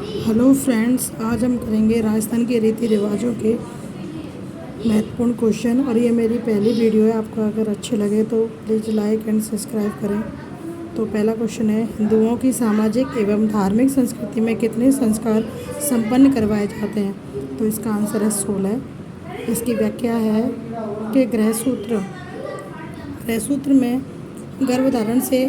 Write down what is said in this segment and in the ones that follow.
Hello friends, आज हम करेंगे राजस्थान के रीति रिवाजों के महत्वपूर्ण क्वेश्चन। और ये मेरी पहली वीडियो है। आपको अगर अच्छे लगे तो प्लीज़ लाइक एंड सब्सक्राइब करें। तो पहला क्वेश्चन है, हिंदुओं की सामाजिक एवं धार्मिक संस्कृति में कितने संस्कार संपन्न करवाए जाते हैं? तो इसका आंसर है 16। इसकी व्याख्या है कि गृहसूत्र में गर्भधारण से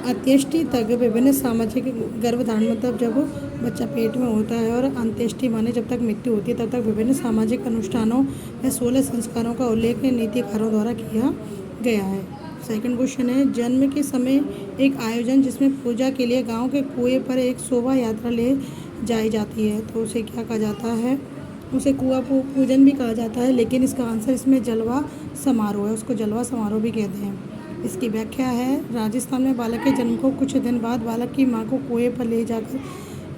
अंत्येष्टि तक विभिन्न सामाजिक गर्भधारण मतलब जब बच्चा पेट में होता है, और अंत्येष्टि माने जब तक मृत्यु होती है तब तक विभिन्न सामाजिक अनुष्ठानों या 16 संस्कारों का उल्लेख नीतिकारों द्वारा किया गया है। सेकंड क्वेश्चन है, जन्म के समय एक आयोजन जिसमें पूजा के लिए गांव के कुएं पर एक शोभा यात्रा ले जाई जाती है, तो उसे क्या कहा जाता है? उसे कुआं पूजन भी कहा जाता है, लेकिन इसका आंसर इसमें जलवा समारोह है। उसको जलवा समारोह भी कहते हैं। इसकी व्याख्या है, राजस्थान में बालक के जन्म को कुछ दिन बाद बालक की मां को कुएं पर ले जाकर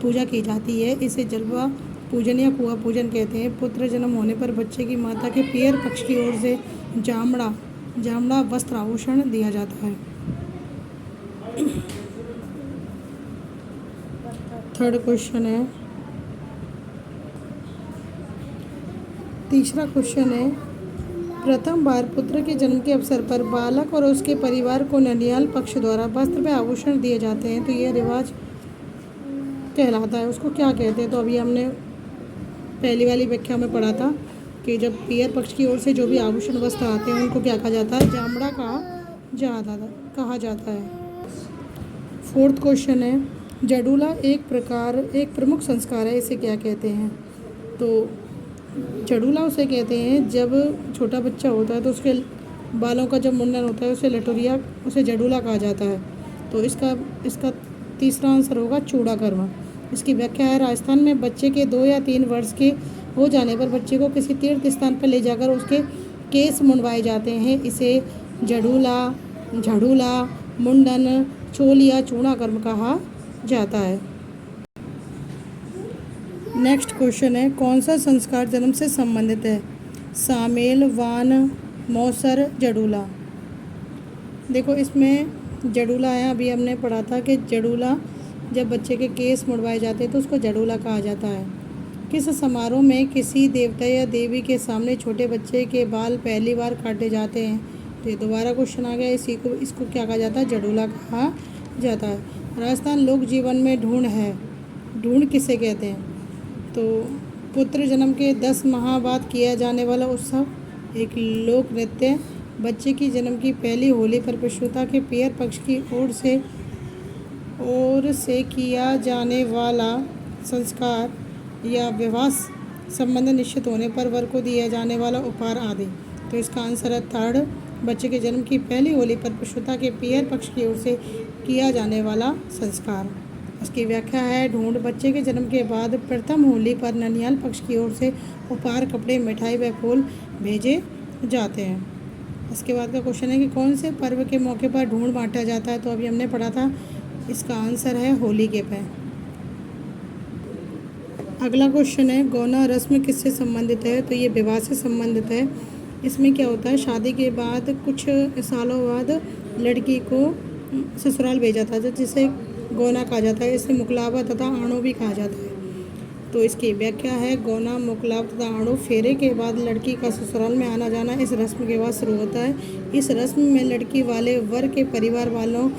पूजा की जाती है। इसे जलवा पूजन या कुआं पूजन कहते हैं। पुत्र जन्म होने पर बच्चे की माता के पियर पक्ष की ओर से जामड़ा वस्त्र आभूषण दिया जाता है। थर्ड क्वेश्चन है, तीसरा क्वेश्चन है, प्रथम बार पुत्र के जन्म के अवसर पर बालक और उसके परिवार को ननिहाल पक्ष द्वारा वस्त्र व आभूषण दिए जाते हैं, तो यह रिवाज कहलाता है। उसको क्या कहते हैं? तो अभी हमने पहली वाली व्याख्या में पढ़ा था कि जब पियर पक्ष की ओर से जो भी आभूषण वस्त्र आते हैं उनको क्या कहा जाता है? जामड़ा कहा जाता है। फोर्थ क्वेश्चन है, जडूला एक प्रमुख संस्कार है, इसे क्या कहते हैं? तो जडूला उसे कहते हैं जब छोटा बच्चा होता है तो उसके बालों का जब मुंडन होता है उसे जडूला कहा जाता है। तो इसका तीसरा आंसर होगा चूड़ाकर्म। इसकी व्याख्या है, राजस्थान में बच्चे के 2 या 3 वर्ष के हो जाने पर बच्चे को किसी तीर्थ स्थान पर ले जाकर उसके केस मुंडवाए जाते हैं। इसे झड़ूला, मुंडन, चोल या चूड़ाकर्म कहा जाता है। नेक्स्ट क्वेश्चन है, कौन सा संस्कार जन्म से संबंधित है? सामेल, वान, मौसर, जडूला। देखो इसमें जडूला है। अभी हमने पढ़ा था कि जडूला जब बच्चे के केस मुड़वाए जाते हैं तो उसको जडूला कहा जाता है। किस समारोह में किसी देवता या देवी के सामने छोटे बच्चे के बाल पहली बार काटे जाते हैं? तो ये दोबारा क्वेश्चन आ गया। इसको क्या कहा जाता है? जडूला कहा जाता है। राजस्थान लोक जीवन में ढूंढ किसे कहते हैं? तो पुत्र जन्म के 10 माह बाद किया जाने वाला उत्सव, एक लोक नृत्य, बच्चे की जन्म की पहली होली पर प्रसूता के पियर पक्ष की ओर से किया जाने वाला संस्कार, या विवाह संबंध निश्चित होने पर वर को दिया जाने वाला उपहार आदि। तो इसका आंसर है थर्ड, बच्चे के जन्म की पहली होली पर प्रसूता के पियर पक्ष की ओर से किया जाने वाला संस्कार। उसकी व्याख्या है, ढूंढ बच्चे के जन्म के बाद प्रथम होली पर ननिहाल पक्ष की ओर से उपहार, कपड़े, मिठाई व फूल भेजे जाते हैं। इसके बाद का क्वेश्चन है कि कौन से पर्व के मौके पर ढूंढ बांटा जाता है? तो अभी हमने पढ़ा था, इसका आंसर है होली के पे। अगला क्वेश्चन है, गौना रस्म किससे संबंधित है? तो ये विवाह से संबंधित है। इसमें क्या होता है, शादी के बाद कुछ सालों बाद लड़की को ससुराल भेजा जाता है जिसे गौना कहा जाता है। इसे मुकलावा तथा आणो भी कहा जाता है। तो इसकी व्याख्या है, गौना, मुकलावा तथा आणो फेरे के बाद लड़की का ससुराल में आना जाना इस रस्म के बाद शुरू होता है। इस रस्म में लड़की वाले वर के परिवार वालों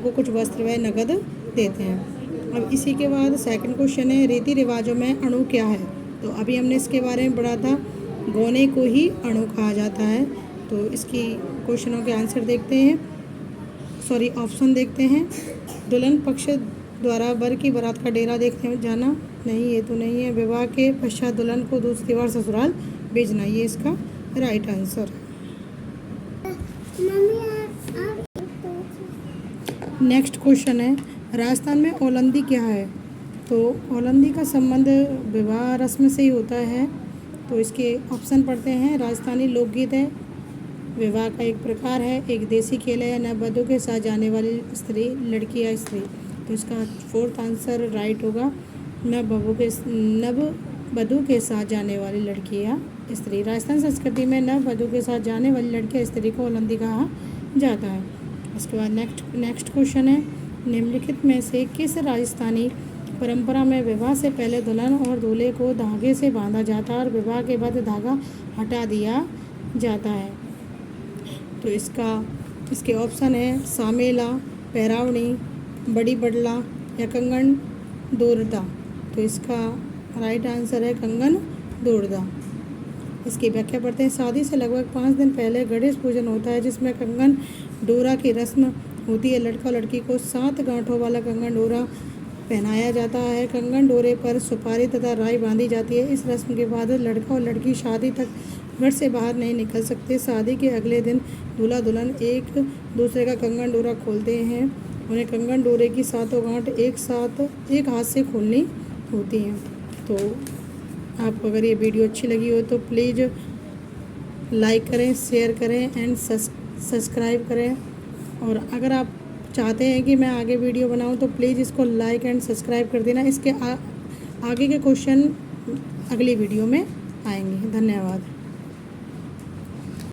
को कुछ वस्त्र व नगद देते हैं। अब इसी के बाद सेकंड क्वेश्चन है, रीति रिवाजों में अणु क्या है? तो अभी हमने इसके बारे में पढ़ा था, गौने को ही अणु कहा जाता है। तो इसकी क्वेश्चनों के आंसर ऑप्शन देखते हैं। दुल्हन पक्ष द्वारा वर की बारात का डेरा देखने जाना, नहीं ये तो नहीं है। विवाह के पश्चात दुल्हन को दूसरी बार ससुराल भेजना, ये इसका राइट आंसर है। नेक्स्ट क्वेश्चन है, राजस्थान में ओलंदी क्या है? तो ओलंदी का संबंध विवाह रस्म से ही होता है। तो इसके ऑप्शन पढ़ते हैं। राजस्थानी लोकगीत है, विवाह का एक प्रकार है, एक देसी खेल है, नववधू के साथ जाने वाली स्त्री, लड़की या स्त्री। तो इसका फोर्थ आंसर राइट होगा, नववधू के साथ जाने वाली लड़की या स्त्री। राजस्थान संस्कृति में नववधू के साथ जाने वाली लड़की या स्त्री को ओलंदी कहा जाता है। उसके बाद नेक्स्ट क्वेश्चन है, निम्नलिखित में से किस राजस्थानी परंपरा में विवाह से पहले दुल्हन और दूल्हे को धागे से बांधा जाता है और विवाह के बाद धागा हटा दिया जाता है। तो इसके ऑप्शन है सामेला, पैरावणी, बड़ी बडला या कंगन दोरदा। तो इसका राइट आंसर है कंगन दोरदा। इसकी व्याख्या पढ़ते हैं। शादी से लगभग 5 दिन पहले गणेश पूजन होता है, जिसमें कंगन डोरा की रस्म होती है। लड़का और लड़की को 7 गांठों वाला कंगन डोरा पहनाया जाता है। कंगन डोरे पर सुपारी तथा राई बांधी जाती है। इस रस्म के बाद लड़का और लड़की शादी तक घर से बाहर नहीं निकल सकते। शादी के अगले दिन दूल्हा दुल्हन एक दूसरे का कंगन डोरा खोलते हैं। उन्हें कंगन डोरे की 7 गांठ एक हाथ से खोलनी होती हैं। तो आपको अगर ये वीडियो अच्छी लगी हो तो प्लीज़ लाइक करें, शेयर करें एंड सब्सक्राइब करें। और अगर आप चाहते हैं कि मैं आगे वीडियो बनाऊं तो प्लीज़ इसको लाइक एंड सब्सक्राइब कर देना। इसके आगे के क्वेश्चन अगली वीडियो में आएंगे। धन्यवाद।